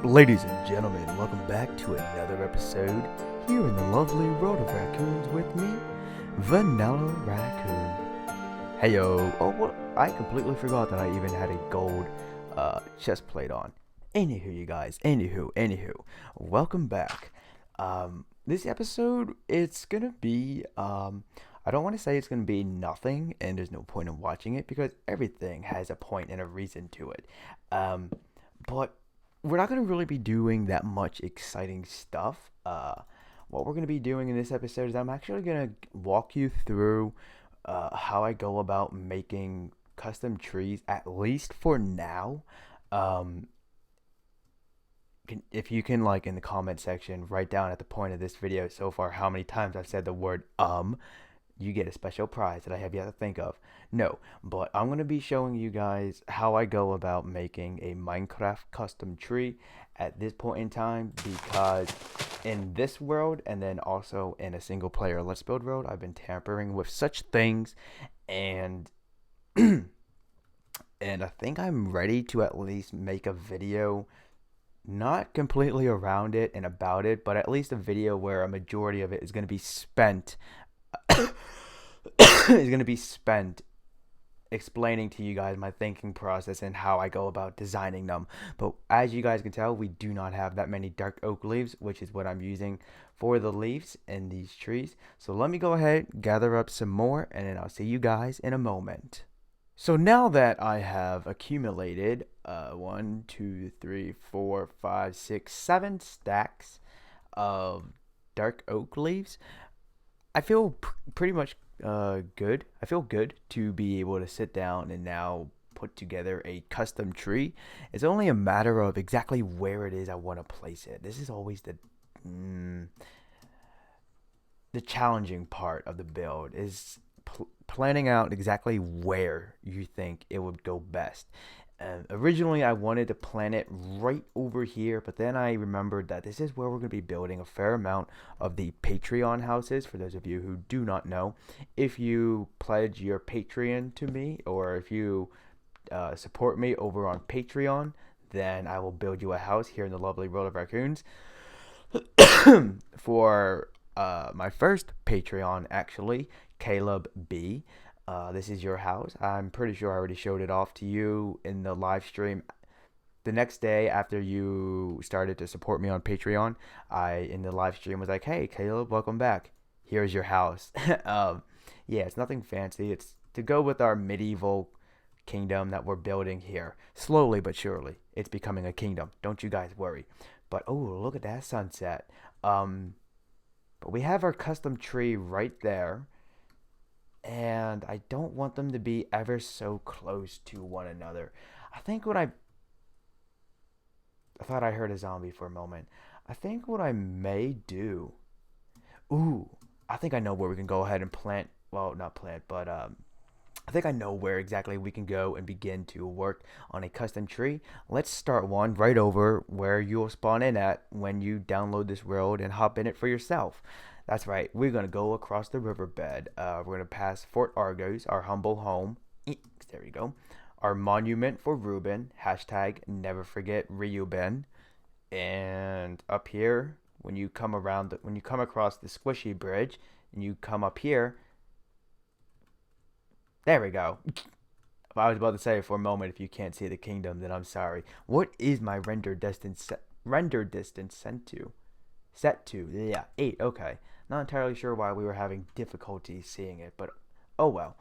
Ladies and gentlemen, welcome back to another episode here in the lovely world of raccoons with me, Vanillaraccoon. Hey yo, oh what? I completely forgot that I even had a gold chest plate on. Anywho, you guys, anywho, welcome back. This episode, it's gonna be, I don't want to say it's gonna be nothing, and there's no point in watching it because everything has a point and a reason to it. But we're not going to really be doing that much exciting stuff. What we're going to be doing in this episode is I'm actually going to walk you through how I go about making custom trees, at least for now. Um, if you can, like, in the comment section, write down at the point of this video so far how many times I've said the word you get a special prize that I have yet to think of. No, but I'm going to be showing you guys how I go about making a Minecraft custom tree at this point in time, because in this world and then also in a single player Let's Build world, I've been tampering with such things, and and I think I'm ready to at least make a video, not completely around it and about it, but at least a video where a majority of it is going to be spent is going to be spent explaining to you guys my thinking process and how I go about designing them. But as you guys can tell, we do not have that many dark oak leaves, which is what I'm using for the leaves in these trees. So let me go ahead, gather up some more, and then I'll see you guys in a moment. So now that I have accumulated 1, 2, 3, 4, 5, 6, 7 stacks of dark oak leaves, I feel pretty much good. I feel good to be able to sit down and now put together a custom tree. It's only a matter of exactly where it is I want to place it. This is always the challenging part of the build, is planning out exactly where you think it would go best. Originally, I wanted to plant it right over here, but then I remembered that this is where we're going to be building a fair amount of the Patreon houses. For those of you who do not know, if you pledge your Patreon to me, or if you support me over on Patreon, then I will build you a house here in the lovely world of raccoons. For my first Patreon, actually, Caleb B. This is your house. I'm pretty sure I already showed it off to you in the live stream. The next day after you started to support me on Patreon, I, in the live stream, was like, hey, Caleb, welcome back. Here's your house. Yeah, it's nothing fancy. It's to go with our medieval kingdom that we're building here. Slowly but surely, it's becoming a kingdom. Don't you guys worry. But, oh, look at that sunset. But we have our custom tree right there. And I don't want them to be ever so close to one another. I think what I thought I heard a zombie for a moment. I think what I may do. Ooh, I think I know where we can go ahead and plant. Well, not plant, but I think I know where exactly we can go and begin to work on a custom tree. Let's start one right over where you'll spawn in at when you download this world and hop in it for yourself. That's right, we're going to go across the riverbed. We're going to pass Fort Argos, our humble home. There we go. Our monument for Ruben. Hashtag never forget Reuben. And up here, when you come across the squishy bridge, and you come up here, there we go. I was about to say for a moment, if you can't see the kingdom, then I'm sorry. What is my render distance sent to? Set to, yeah, 8, okay. Not entirely sure why we were having difficulty seeing it, but oh well.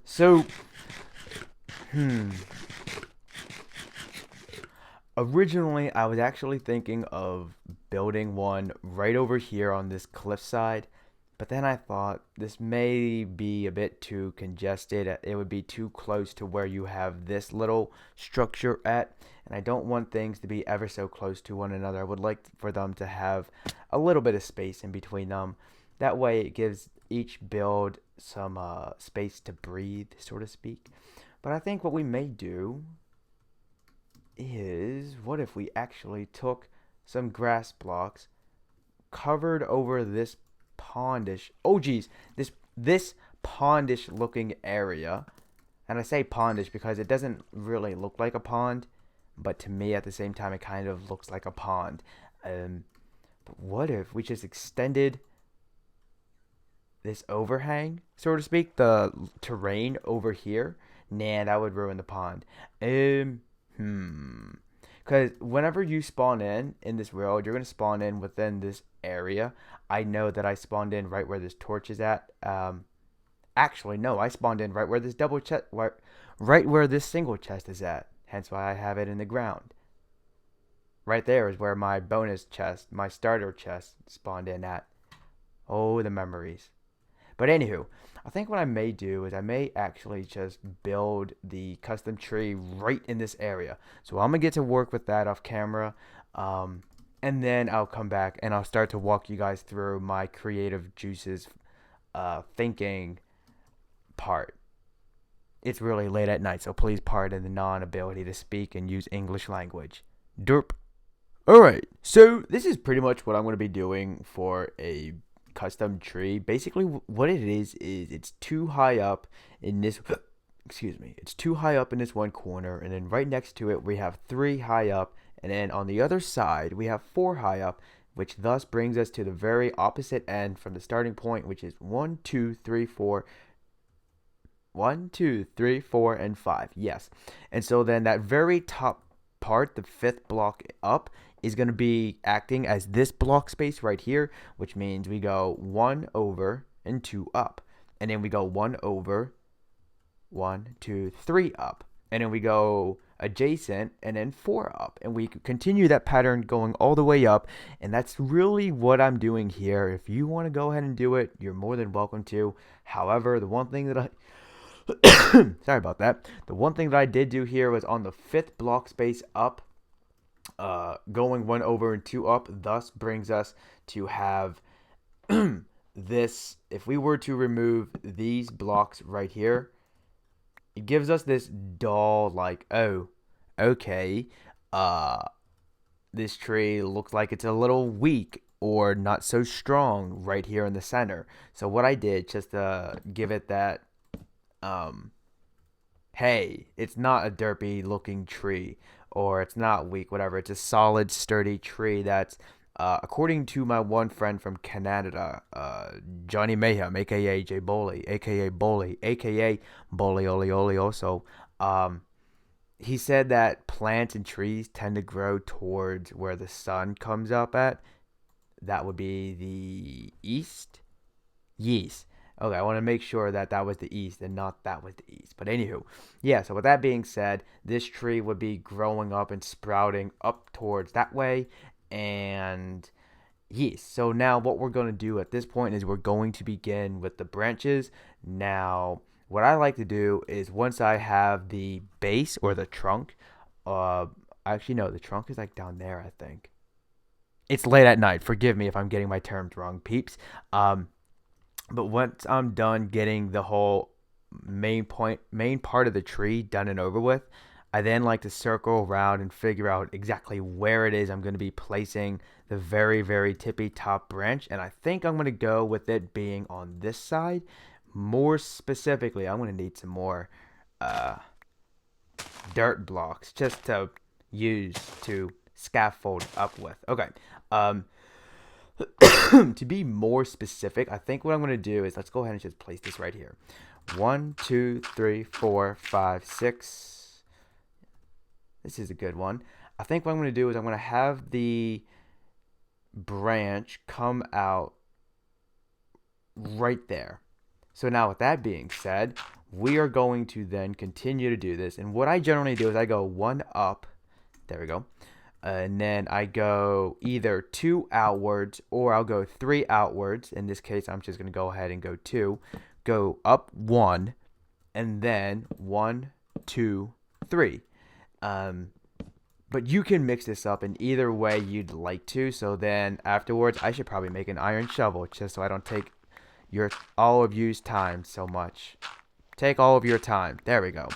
So, originally I was actually thinking of building one right over here on this cliffside, but then I thought this may be a bit too congested. It would be too close to where you have this little structure at, and I don't want things to be ever so close to one another. I would like for them to have a little bit of space in between them. That way it gives each build some space to breathe, so to speak. But I think what we may do is, what if we actually took some grass blocks, covered over this pondish, oh geez, this pondish looking area. And I say pondish because it doesn't really look like a pond. but to me at the same time it kind of looks like a pond. But what if we just extended this overhang, so to speak, the terrain over here? Nah, that would ruin the pond. Um, hmm. Because whenever you spawn in this world, you're gonna spawn in within this area. I know that I spawned in right where this torch is at. Actually, no, I spawned in right where this double chest, right where this single chest is at. Hence why I have it in the ground. Right there is where my bonus chest, my starter chest, spawned in at. Oh, the memories. But anywho, I think what I may do is I may actually just build the custom tree right in this area. So I'm gonna get to work with that off camera, um, and then I'll come back and I'll start to walk you guys through my creative juices, thinking part. It's really late at night, so please pardon the non-ability to speak and use English language. Derp. Alright, so this is pretty much what I'm going to be doing for a custom tree. Basically, what it is it's too high up in this, excuse me, it's too high up in this one corner, and then right next to it we have 3 high up, and then on the other side we have 4 high up, which thus brings us to the very opposite end from the starting point, which is 1, 2, 3, 4. 1, 2, 3, 4, and 5. Yes. And so then that very top part, the 5th block up, is going to be acting as this block space right here, which means we go 1 over and 2 up. And then we go 1 over, 1, 2, 3 up. And then we go adjacent and then 4 up. And we continue that pattern going all the way up. And that's really what I'm doing here. If you want to go ahead and do it, you're more than welcome to. However, the one thing that sorry about that. The one thing that I did do here was on the 5th block space up, going 1 over and 2 up, thus brings us to have this. If we were to remove these blocks right here, it gives us this dull, like, oh, okay, this tree looks like it's a little weak or not so strong right here in the center. So what I did, just to give it that, hey, it's not a derpy looking tree, or it's not weak, whatever. It's a solid, sturdy tree that's, according to my one friend from Canada, Johnny Mayhem, aka J Boley, aka Boley, aka Boley Oli Oli also, he said that plants and trees tend to grow towards where the sun comes up at. That would be the east? Yes. Okay, I want to make sure that that was the east and not that was the east. But anywho, yeah, so with that being said, this tree would be growing up and sprouting up towards that way. And yes, so now what we're going to do at this point is we're going to begin with the branches. Now, what I like to do is once I have the base or the trunk, actually no, the trunk is like down there, I think. It's late at night. Forgive me if I'm getting my terms wrong, peeps. But once I'm done getting the whole main part of the tree done and over with, I then like to circle around and figure out exactly where it is I'm going to be placing the very, very tippy top branch. And I think I'm going to go with it being on this side. More specifically, I'm going to need some more dirt blocks just to use to scaffold up with. Okay. To be more specific, I think what I'm going to do is let's go ahead and just place this right here. 1, 2, 3, 4, 5, 6. This is a good one. I think what I'm going to do is I'm going to have the branch come out right there. So now with that being said, we are going to then continue to do this. And what I generally do is I go 1 up. There we go. And then I go either 2 outwards or I'll go 3 outwards. In this case, I'm just going to go ahead and go 2. Go up 1 and then 1, 2, 3. But you can mix this up in either way you'd like to. So then afterwards, I should probably make an iron shovel just so I don't take all of you's time so much. Take all of your time. There we go.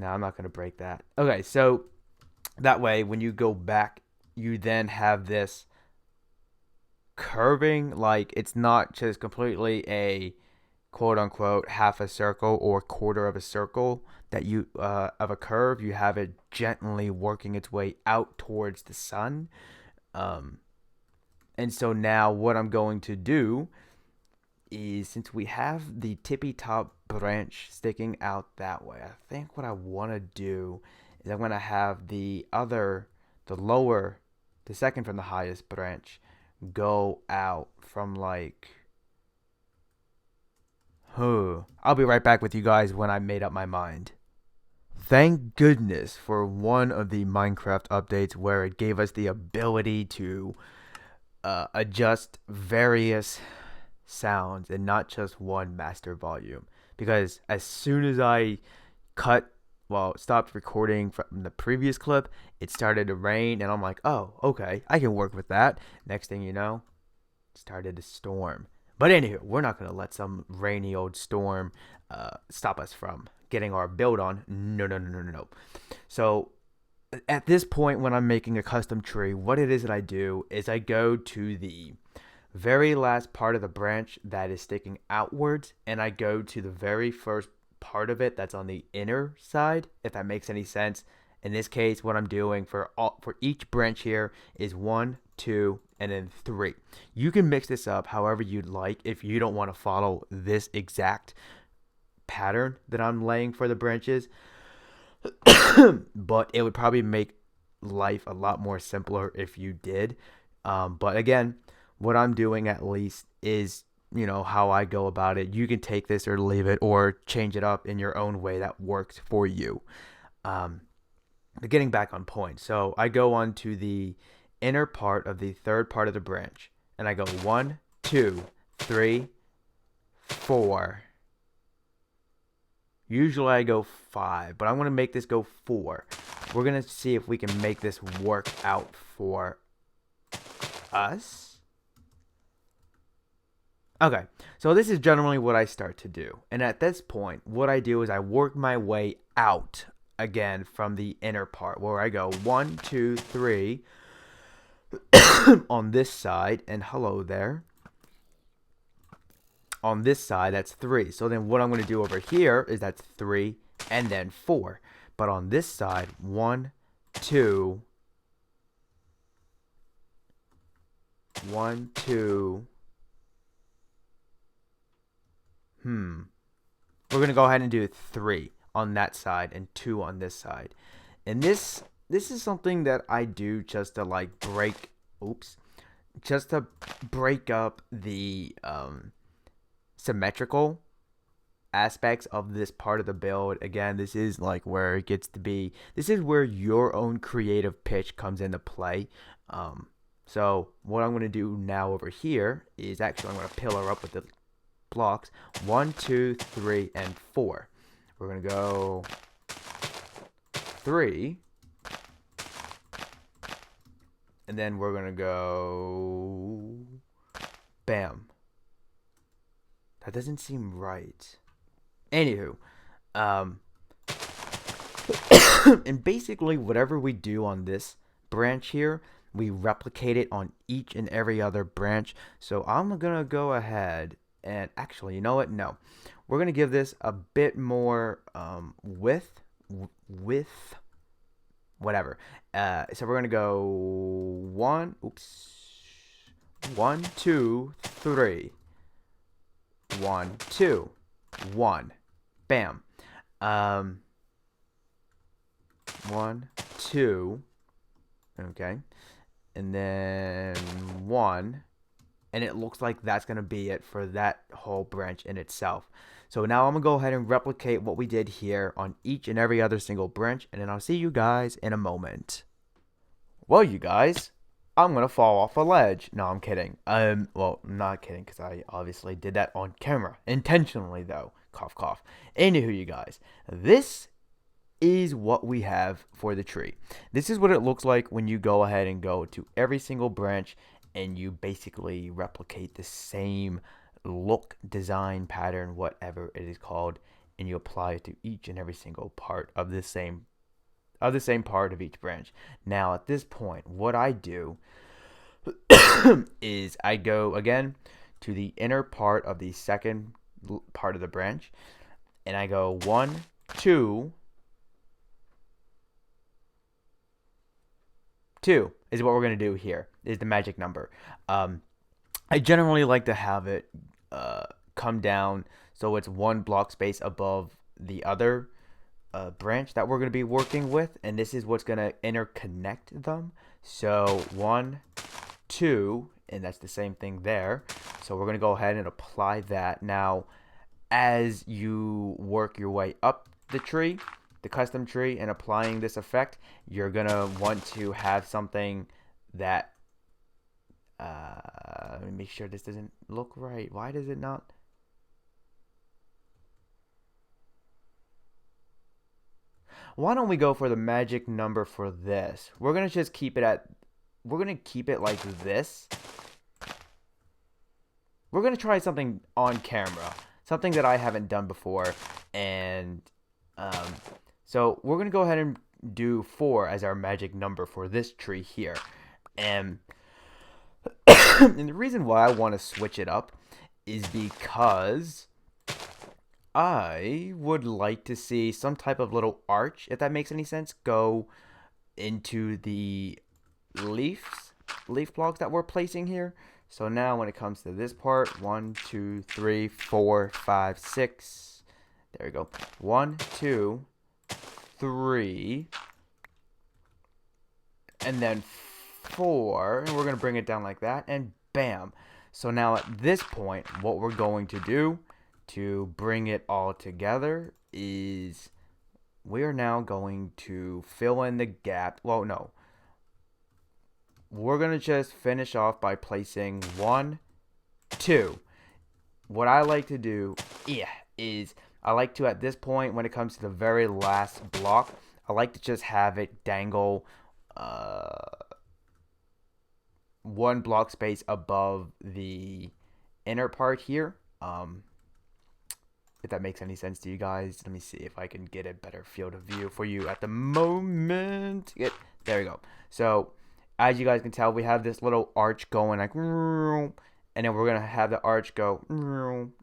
No, I'm not going to break that. Okay, so that way, when you go back, you then have this curving, like, it's not just completely a quote unquote half a circle or quarter of a circle that you of a curve, you have it gently working its way out towards the sun. Um, and so now what I'm going to do is, since we have the tippy top branch sticking out that way, I think what I want to do is I'm going to have the lower, the second from the highest branch go out from like, I'll be right back with you guys when I made up my mind. Thank goodness for one of the Minecraft updates where it gave us the ability to adjust various sounds and not just one master volume. Because as soon as I stopped recording from the previous clip, it started to rain, and I'm like, oh, okay, I can work with that. Next thing you know, it started to storm. But anywho, we're not going to let some rainy old storm stop us from getting our build on. No, no, no, no, no, no. So at this point, when I'm making a custom tree, what it is that I do is I go to the very last part of the branch that is sticking outwards, and I go to the very first part of it that's on the inner side, if that makes any sense. In this case, what I'm doing for each branch here is 1, 2, and then 3. You can mix this up however you'd like if you don't want to follow this exact pattern that I'm laying for the branches. But it would probably make life a lot more simpler if you did. But again, what I'm doing at least is, how I go about it. You can take this or leave it or change it up in your own way that works for you. But getting back on point, so I go on to the inner part of the third part of the branch, and I go 1, 2, 3, 4. Usually I go 5, but I'm going to make this go 4. We're going to see if we can make this work out for us. Okay, so this is generally what I start to do. And at this point, what I do is I work my way out again from the inner part, where I go 1, 2, 3 on this side, and hello there. On this side, that's 3. So then what I'm going to do over here is that's 3 and then 4. But on this side, 1, 2, 1, 2. We're going to go ahead and do 3 on that side and 2 on this side. And this is something that I do just to like just to break up the symmetrical aspects of this part of the build. Again, this is like where it gets to be, this is where your own creative pitch comes into play. So what I'm going to do now over here is actually I'm going to pillar up with the blocks 1, 2, 3, and 4. We're going to go 3, and then we're going to go bam. That doesn't seem right. Anywho, and basically whatever we do on this branch here, we replicate it on each and every other branch. So I'm gonna go ahead and actually, you know what? No, we're gonna give this a bit more width, whatever. So we're gonna go 1, 2, 3. 1, 2, 1, bam. 1, 2, okay, and then 1, and it looks like that's gonna be it for that whole branch in itself. So now I'm gonna go ahead and replicate what we did here on each and every other single branch, and then I'll see you guys in a moment. Well, you guys, I'm gonna fall off a ledge. No, I'm kidding. Well, I'm not kidding, because I obviously did that on camera. Intentionally, though. Cough, cough. Anywho, you guys, this is what we have for the tree. This is what it looks like when you go ahead and go to every single branch and you basically replicate the same look, design, pattern, whatever it is called, and you apply it to each and every single part of the same part of each branch. Now at this point, what I do is I go again to the inner part of the second part of the branch, and I go 1, 2. 2 is what we're going to do here, is the magic number. I generally like to have it come down so it's one block space above the other branch that we're going to be working with, and this is what's going to interconnect them. So 1, 2, and that's the same thing there. So we're going to go ahead and apply that. Now, as you work your way up the tree, the custom tree, and applying this effect, you're going to want to have something that let me make sure this doesn't look right. Why does it not? Why don't we go for the magic number for this? We're going to just keep it at, we're going to keep it like this. We're going to try something on camera, something that I haven't done before. And so we're going to go ahead and do 4 as our magic number for this tree here. And and the reason why I want to switch it up is because I would like to see some type of little arch, if that makes any sense, go into the leaf blocks that we're placing here. So now when it comes to this part, 1, 2, 3, 4, 5, 6. There we go. 1, 2, 3. And then 4. And we're going to bring it down like that. And bam. So now at this point, what we're going to do to bring it all together is we are now going to fill in the gap. Well, no. We're going to just finish off by placing 1, 2. What I like to do is I like to, at this point, when it comes to the very last block, I like to just have it dangle 1 block space above the inner part here. If that makes any sense to you guys. Let me see if I can get a better field of view for you at the moment. There we go. So as you guys can tell, we have this little arch going like, and then we're gonna have the arch go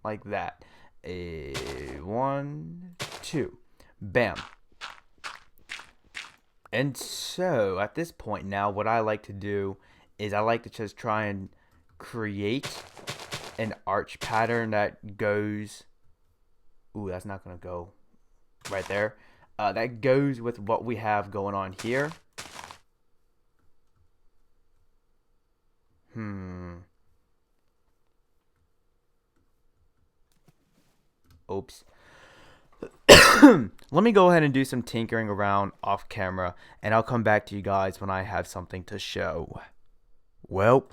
like that. 1, 2, bam. And so at this point now, what I like to do is I like to just try and create an arch pattern that goes. Ooh, that's not gonna go right there. That goes with what we have going on here. Oops. Let me go ahead and do some tinkering around off camera, and I'll come back to you guys when I have something to show. Well,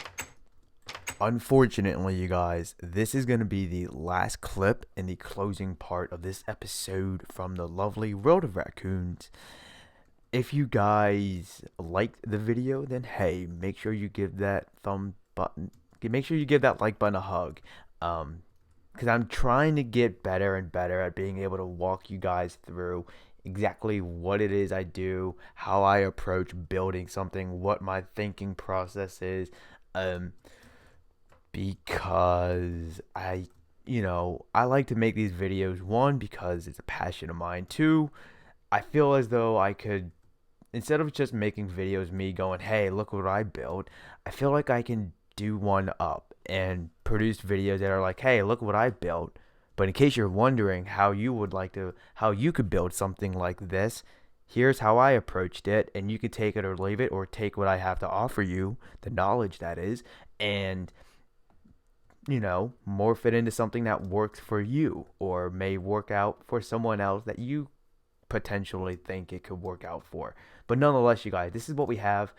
unfortunately, you guys, this is going to be the last clip in the closing part of this episode from the lovely world of raccoons. If you guys liked the video, then hey, make sure you give that make sure you give that like button a hug. Because I'm trying to get better and better at being able to walk you guys through exactly what it is I do, how I approach building something, what my thinking process is. Because I like to make these videos. 1, because it's a passion of mine. 2, I feel as though I could, instead of just making videos me going, hey, look what I built, I feel like I can do one up and produce videos that are like, hey, look what I built. But in case you're wondering how you could build something like this, here's how I approached it, and you could take it or leave it, or take what I have to offer you, the knowledge that is, and morph it into something that works for you, or may work out for someone else that you potentially think it could work out for. But nonetheless, you guys, this is what we have.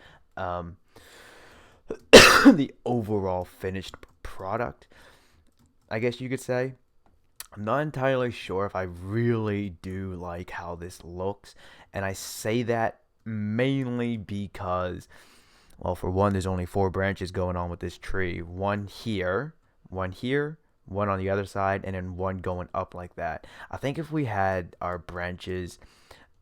The overall finished product, I guess you could say. I'm not entirely sure if I really do like how this looks, and I say that mainly because, well, for one, there's only 4 branches going on with this tree. 1 here, 1 here, 1 on the other side, and then 1 going up like that. I think if we had our branches,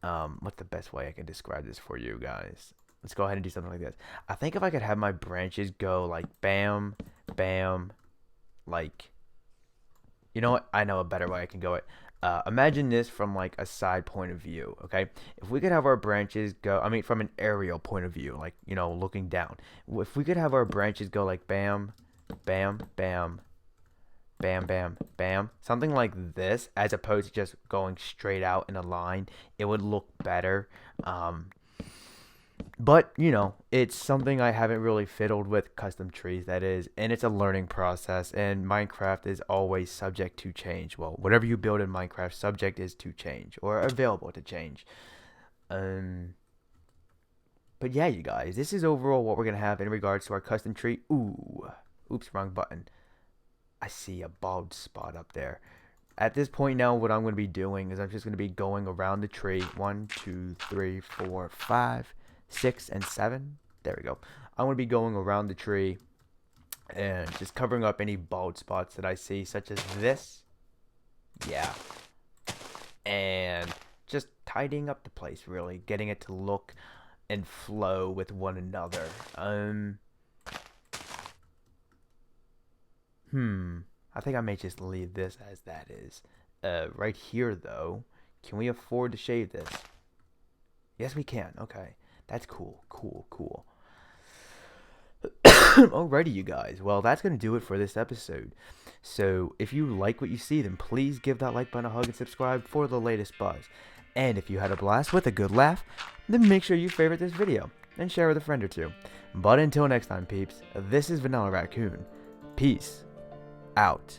what's the best way I can describe this for you guys? Let's go ahead and do something like this. I think if I could have my branches go like bam, bam, like, You know what? I know a better way I can go it. Imagine this from like a side point of view, okay? If we could have our branches go, I mean, from an aerial point of view, like, you know, looking down. If we could have our branches go like bam, bam, bam, bam, bam, bam, something like this, as opposed to just going straight out in a line, it would look better. Um, but, you know, it's something I haven't really fiddled with custom trees, that is, and it's a learning process, and Minecraft is always subject to change. Well, whatever you build in Minecraft, subject is to change, or available to change. Um, but yeah, you guys, this is overall what we're going to have in regards to our custom tree. Ooh, oops, wrong button. I see a bald spot up there. At this point now, what I'm going to be doing is I'm just going to be going around the tree. 1, 2, 3, 4, 5, 6, and 7. There we go. I'm going to be going around the tree and just covering up any bald spots that I see, such as this. Yeah. And just tidying up the place, really. Getting it to look and flow with one another. I think I may just leave this as that is. Right here, though, can we afford to shave this? Yes, we can. Okay. That's cool. Cool, cool. Alrighty, you guys. Well, that's going to do it for this episode. So, if you like what you see, then please give that like button a hug and subscribe for the latest buzz. And if you had a blast with a good laugh, then make sure you favorite this video and share with a friend or two. But until next time, peeps, this is Vanillaraccoon. Peace out.